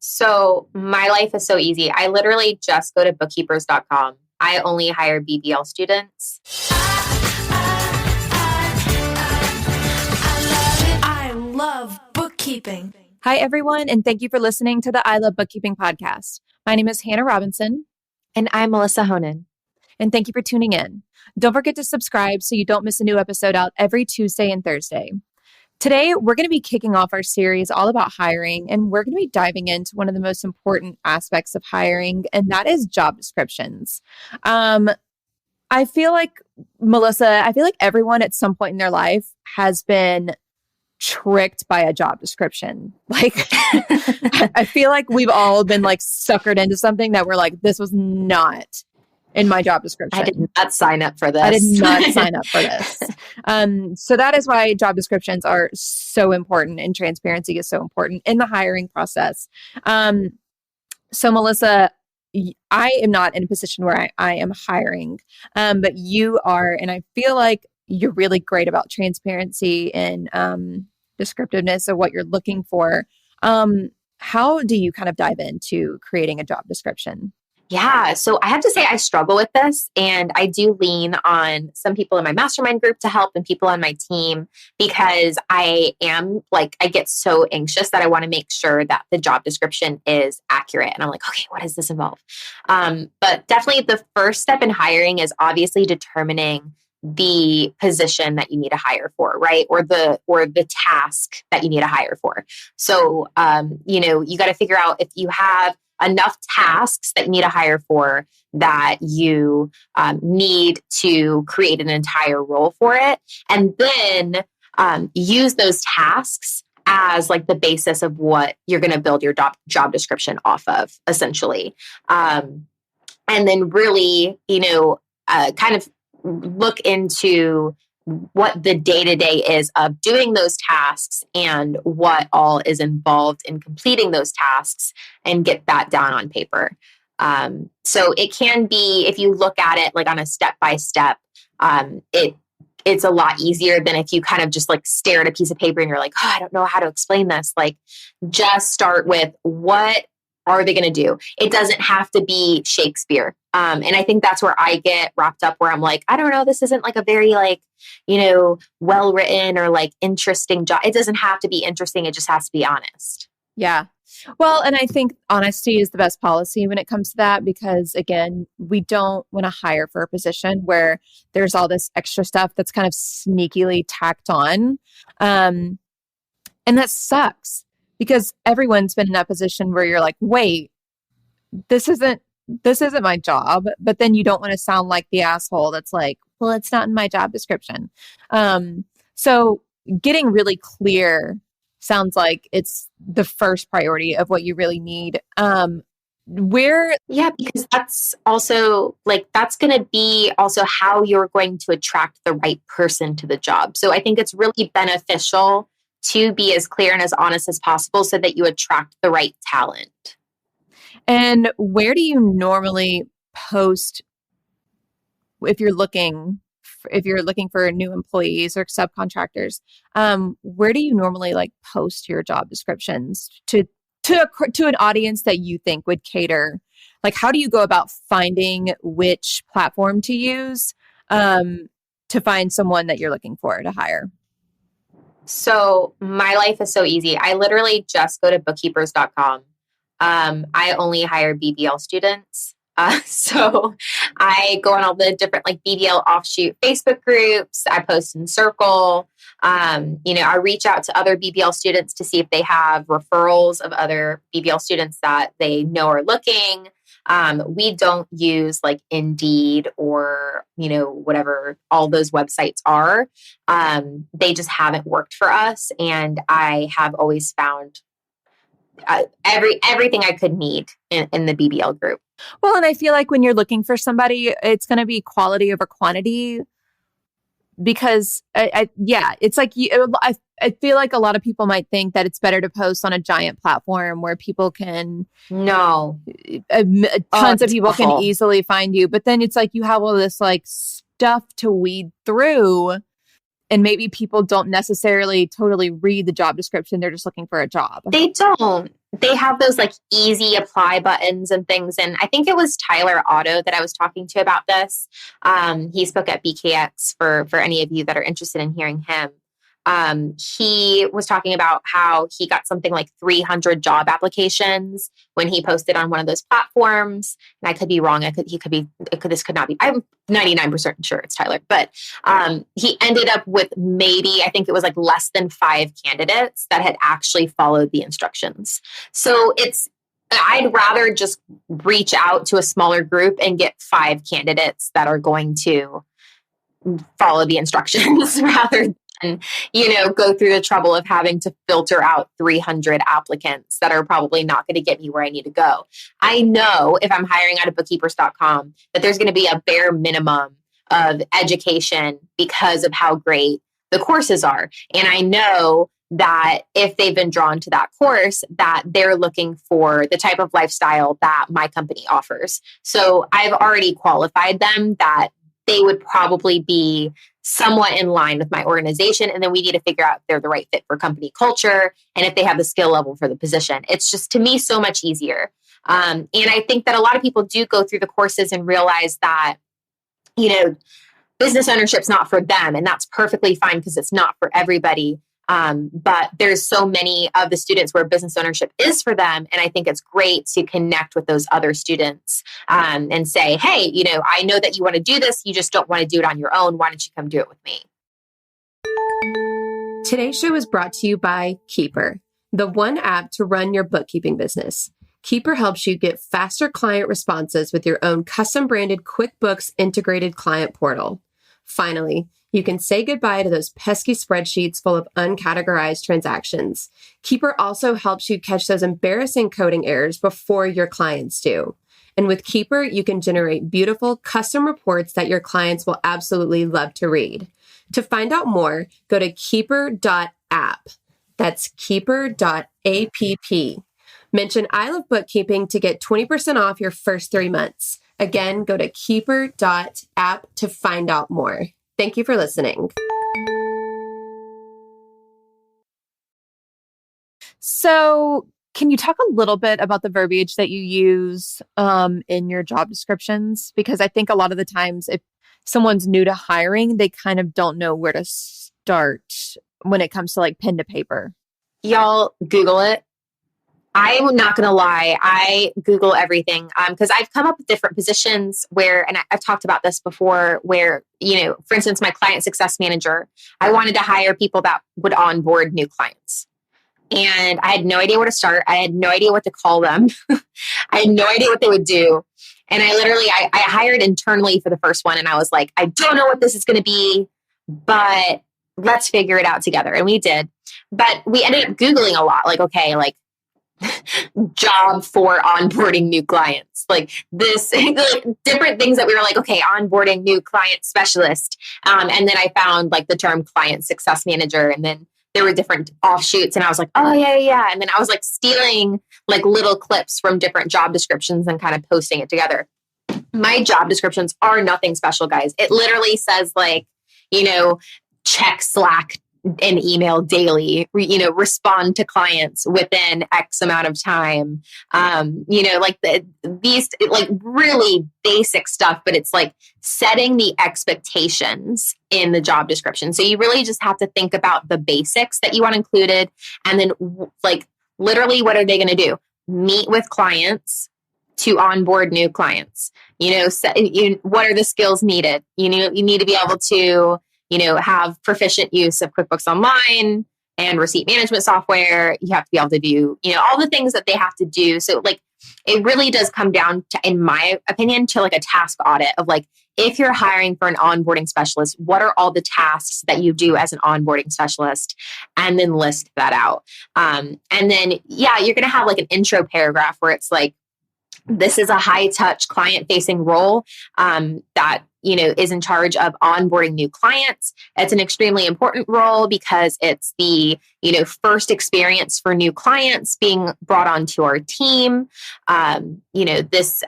So my life is so easy. I literally just go to bookkeepers.com. I only hire BBL students. I love bookkeeping. Hi, everyone, and thank you for listening to the I Love Bookkeeping podcast. My name is Hannah Robinson. And I'm Melissa Honan. And thank you for tuning in. Don't forget to subscribe so you don't miss a new episode out every Tuesday and Thursday. Today, we're going to be kicking off our series all about hiring, and we're going to be diving into one of the most important aspects of hiring, and that is job descriptions. I feel like, Melissa, everyone at some point in their life has been tricked by a job description. Like, I feel like we've all been like suckered into something that we're like, this was not in my job description. I did not sign up for this. I did not sign up for this. So that is why job descriptions are so important and transparency is so important in the hiring process. So Melissa, I am not in a position where I am hiring, but you are, and I feel like you're really great about transparency and descriptiveness of what you're looking for. How do you kind of dive into creating a job description? Yeah. So I have to say I struggle with this, and I do lean on some people in my mastermind group to help and people on my team, because I get so anxious that I want to make sure that the job description is accurate. And I'm like, okay, what does this involve? But definitely the first step in hiring is obviously determining the position that you need to hire for, right? Or the task that you need to hire for. So, you got to figure out if you have enough tasks that you need to hire for that you need to create an entire role for it. And then use those tasks as like the basis of what you're going to build your job description off of, essentially. And then really, kind of look into what the day-to-day is of doing those tasks and what all is involved in completing those tasks, and get that down on paper. So it can be, if you look at it like on a step-by-step, it's a lot easier than if you kind of just like stare at a piece of paper and you're like, oh, I don't know how to explain this. Like, just start with what are they going to do? It doesn't have to be Shakespeare. And I think that's where I get wrapped up, where I'm like, I don't know, this isn't like a very well-written or like interesting job. It doesn't have to be interesting. It just has to be honest. Yeah. Well, and I think honesty is the best policy when it comes to that, because again, we don't want to hire for a position where there's all this extra stuff that's kind of sneakily tacked on. And that sucks, because everyone's been in that position where you're like, wait, this isn't my job. But then you don't want to sound like the asshole that's like, well, it's not in my job description. So getting really clear sounds like it's the first priority of what you really need. Yeah, because that's also that's going to be also how you're going to attract the right person to the job. So I think it's really beneficial to be as clear and as honest as possible so that you attract the right talent. And where do you normally post if you're looking for new employees or subcontractors? Where do you normally post your job descriptions to an audience that you think would cater? Like, how do you go about finding which platform to use to find someone that you're looking for to hire? So my life is so easy. I literally just go to bookkeepers.com. I only hire BBL students. So I go on all the different BBL offshoot Facebook groups. I post in Circle. I reach out to other BBL students to see if they have referrals of other BBL students that they know are looking. We don't use Indeed or, whatever all those websites are. They just haven't worked for us. And I have always found everything I could need in the BBL group. Well, and I feel like when you're looking for somebody, it's going to be quality over quantity, because it's like I feel like a lot of people might think that it's better to post on a giant platform where people can tons of people can easily find you. But then it's like you have all this stuff to weed through, and maybe people don't necessarily totally read the job description. They're just looking for a job. They don't. they have those like easy apply buttons and things. And I think it was Tyler Otto that I was talking to about this. He spoke at BKX for any of you that are interested in hearing him. He was talking about how he got something like 300 job applications when he posted on one of those platforms. And I could be wrong. This could not be. I'm 99% sure it's Tyler, but he ended up with maybe, I think it was like less than 5 candidates that had actually followed the instructions. So I'd rather just reach out to a smaller group and get 5 candidates that are going to follow the instructions rather than, go through the trouble of having to filter out 300 applicants that are probably not going to get me where I need to go. I know if I'm hiring out of bookkeepers.com that there's going to be a bare minimum of education because of how great the courses are. And I know that if they've been drawn to that course, that they're looking for the type of lifestyle that my company offers. So I've already qualified them that they would probably be somewhat in line with my organization. And then we need to figure out if they're the right fit for company culture and if they have the skill level for the position. It's just, to me, so much easier. And I think that a lot of people do go through the courses and realize that, business ownership's not for them. And that's perfectly fine because it's not for everybody. But there's so many of the students where business ownership is for them. And I think it's great to connect with those other students and say, hey, I know that you want to do this. You just don't want to do it on your own. Why don't you come do it with me? Today's show is brought to you by Keeper, the one app to run your bookkeeping business. Keeper helps you get faster client responses with your own custom branded QuickBooks integrated client portal. Finally, you can say goodbye to those pesky spreadsheets full of uncategorized transactions. Keeper also helps you catch those embarrassing coding errors before your clients do. And with Keeper, you can generate beautiful custom reports that your clients will absolutely love to read. To find out more, go to keeper.app. That's keeper.app. Mention I Love Bookkeeping to get 20% off your first 3 months. Again, go to keeper.app to find out more. Thank you for listening. So, can you talk a little bit about the verbiage that you use in your job descriptions? Because I think a lot of the times if someone's new to hiring, they kind of don't know where to start when it comes to like pen to paper. Y'all Google it. I'm not going to lie. I Google everything because I've come up with different positions where, and I've talked about this before, where, for instance, my client success manager, I wanted to hire people that would onboard new clients. And I had no idea where to start. I had no idea what to call them. I had no idea what they would do. And I hired internally for the first one. And I was like, I don't know what this is going to be, but let's figure it out together. And we did. But we ended up Googling a lot. Like, okay, like, job for onboarding new clients, like this, like different things that we were like, okay, onboarding new client specialist. And then I found like the term client success manager. And then there were different offshoots and I was like, oh yeah. And then I was like stealing like little clips from different job descriptions and kind of posting it together. My job descriptions are nothing special, guys. It literally says like, check Slack and email daily, respond to clients within X amount of time. These like really basic stuff, but it's like setting the expectations in the job description. So you really just have to think about the basics that you want included. And then like literally what are they going to do? Meet with clients to onboard new clients. What are the skills needed? You need to be able to have proficient use of QuickBooks Online and receipt management software. You have to be able to do, all the things that they have to do. So like, it really does come down to, in my opinion, to like a task audit of like, if you're hiring for an onboarding specialist, what are all the tasks that you do as an onboarding specialist? And then list that out. And then, you're going to have like an intro paragraph where it's like, this is a high touch client facing role that is in charge of onboarding new clients. It's an extremely important role because it's the, first experience for new clients being brought onto our team. This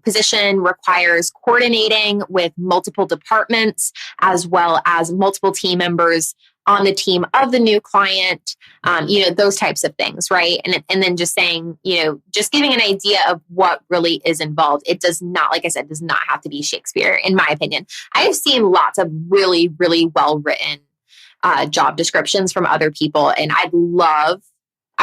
position requires coordinating with multiple departments as well as multiple team members on the team of the new client, those types of things, right? And then just saying, just giving an idea of what really is involved. It does not, like I said, does not have to be Shakespeare, in my opinion. I have seen lots of really, really well written job descriptions from other people, and I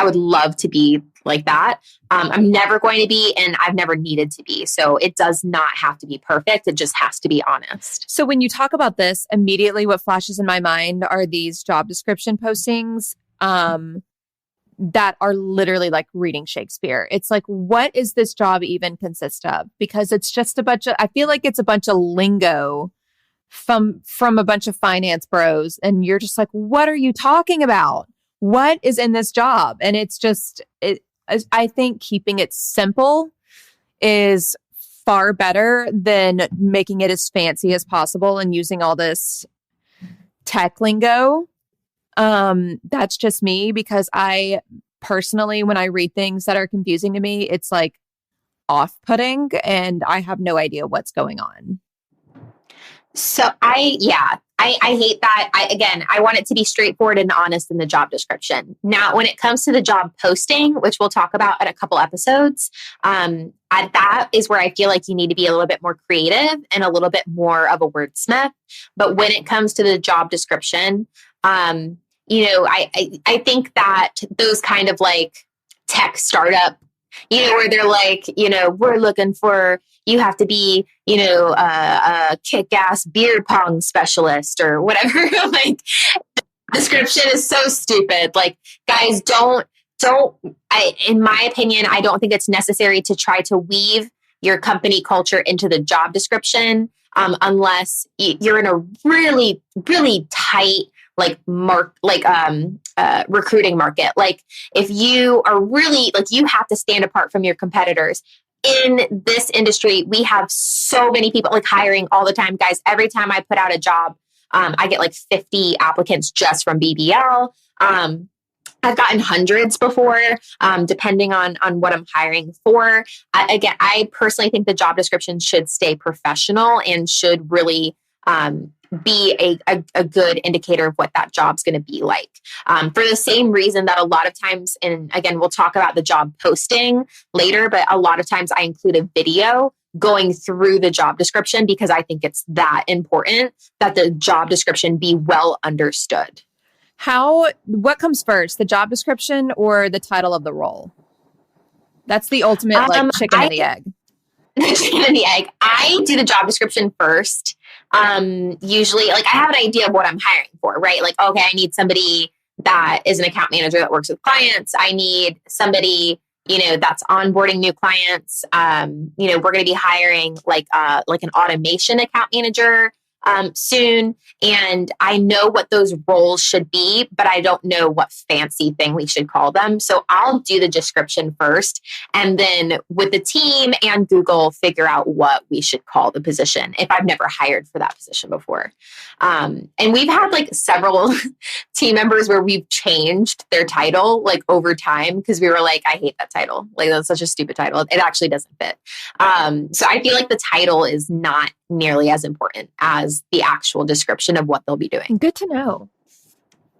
would love to be like that. I'm never going to be, and I've never needed to be. So it does not have to be perfect. It just has to be honest. So when you talk about this, immediately what flashes in my mind are these job description postings that are literally like reading Shakespeare. It's like, what is this job even consist of? Because it's just I feel like it's a bunch of lingo from a bunch of finance bros. And you're just like, what are you talking about? What is in this job? And it's just, I think keeping it simple is far better than making it as fancy as possible and using all this tech lingo. That's just me, because I personally, when I read things that are confusing to me, it's like off-putting and I have no idea what's going on. So I hate that. I want it to be straightforward and honest in the job description. Now, when it comes to the job posting, which we'll talk about in a couple episodes, that is where I feel like you need to be a little bit more creative and a little bit more of a wordsmith. But when it comes to the job description, I think that those kind of like tech startup, where they're like, we're looking for, you have to be, a kick-ass beer pong specialist or whatever. Like, description is so stupid. Like, guys, in my opinion, I don't think it's necessary to try to weave your company culture into the job description, unless you're in a really, really tight recruiting market. Like, if you are really, like, you have to stand apart from your competitors. In this industry, we have so many people like hiring all the time, guys. Every time I put out a job, I get like 50 applicants just from BBL. I've gotten hundreds before, depending on what I'm hiring for. I personally think the job description should stay professional and should really be a good indicator of what that job's going to be like. For the same reason that a lot of times, and again, we'll talk about the job posting later, but a lot of times I include a video going through the job description because I think it's that important that the job description be well understood. What comes first, the job description or the title of the role? That's the ultimate chicken and the egg. Chicken and the egg. I do the job description first. Usually, like, I have an idea of what I'm hiring for, right? Like, okay, I need somebody that is an account manager that works with clients. I need somebody, that's onboarding new clients. We're going to be hiring like an automation account manager soon. And I know what those roles should be, but I don't know what fancy thing we should call them. So I'll do the description first, and then with the team and Google, figure out what we should call the position if I've never hired for that position before. And we've had like several team members where we've changed their title like over time because we were like, I hate that title. Like, that's such a stupid title. It actually doesn't fit. So I feel like the title is not nearly as important as the actual description of what they'll be doing. Good to know.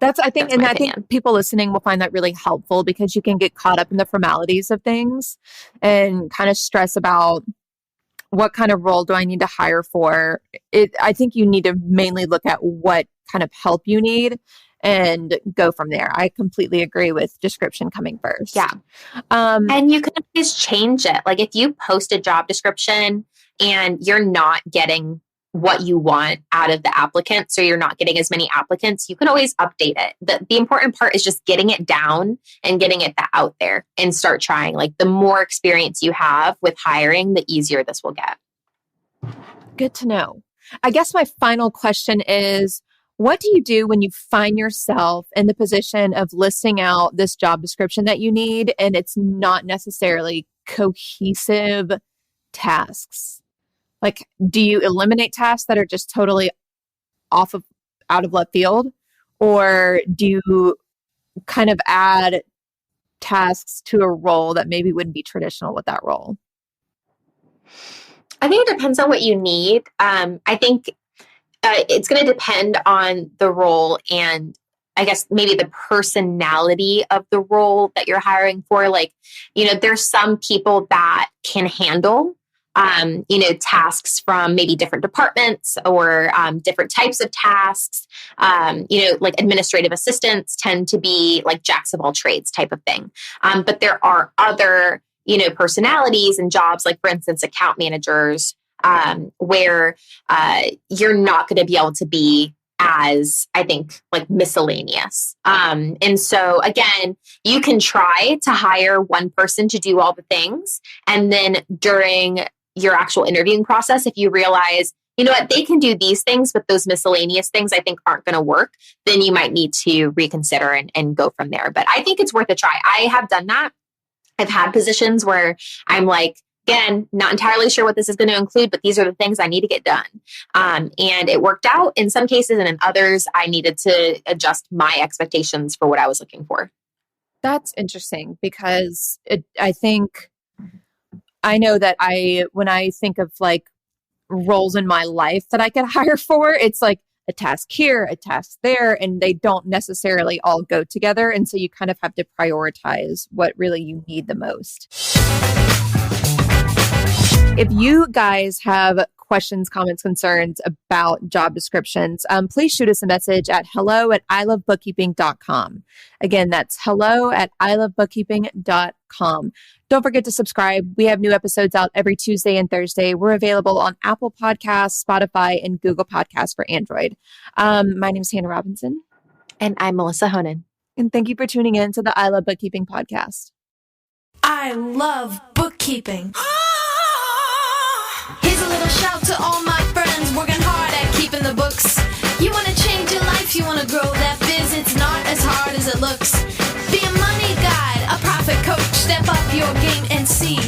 I think people listening will find that really helpful because you can get caught up in the formalities of things and kind of stress about what kind of role do I need to hire for. I think you need to mainly look at what kind of help you need and go from there. I completely agree with description coming first. Yeah. And you can always change it. Like, if you post a job description and you're not getting what you want out of the applicants, or you're not getting as many applicants, you can always update it. The important part is just getting it down and getting it out there and start trying. Like, the more experience you have with hiring, the easier this will get. Good to know. I guess my final question is, what do you do when you find yourself in the position of listing out this job description that you need and it's not necessarily cohesive tasks? Like, do you eliminate tasks that are just totally out of left field? Or do you kind of add tasks to a role that maybe wouldn't be traditional with that role? I think it depends on what you need. I think it's going to depend on the role and I guess maybe the personality of the role that you're hiring for. Like, there's some people that can handle, tasks from maybe different departments or different types of tasks. Like administrative assistants tend to be like jacks of all trades type of thing. But there are other, personalities and jobs, like for instance, account managers, where you're not going to be able to be as, I think, like miscellaneous. And so again, you can try to hire one person to do all the things. And then during your actual interviewing process, if you realize, they can do these things, but those miscellaneous things I think aren't going to work, then you might need to reconsider and go from there. But I think it's worth a try. I have done that. I've had positions where I'm like, again, not entirely sure what this is going to include, but these are the things I need to get done. And it worked out in some cases, and in others, I needed to adjust my expectations for what I was looking for. That's interesting because I know that when I think of like roles in my life that I could hire for, it's like a task here, a task there, and they don't necessarily all go together. And so you kind of have to prioritize what really you need the most. If you guys have questions, comments, concerns about job descriptions, please shoot us a message at hello@ilovebookkeeping.com. Again, that's hello@ilovebookkeeping.com. Don't forget to subscribe. We have new episodes out every Tuesday and Thursday. We're available on Apple Podcasts, Spotify, and Google Podcasts for Android. My name is Hannah Robinson. And I'm Melissa Honan. And thank you for tuning in to the I Love Bookkeeping podcast. I love bookkeeping. Here's a little shout to all my friends working hard at keeping the books. You want to change your life, you want to grow that biz, it's not as hard as it looks. Be a money guide, a profit coach, step up your game and see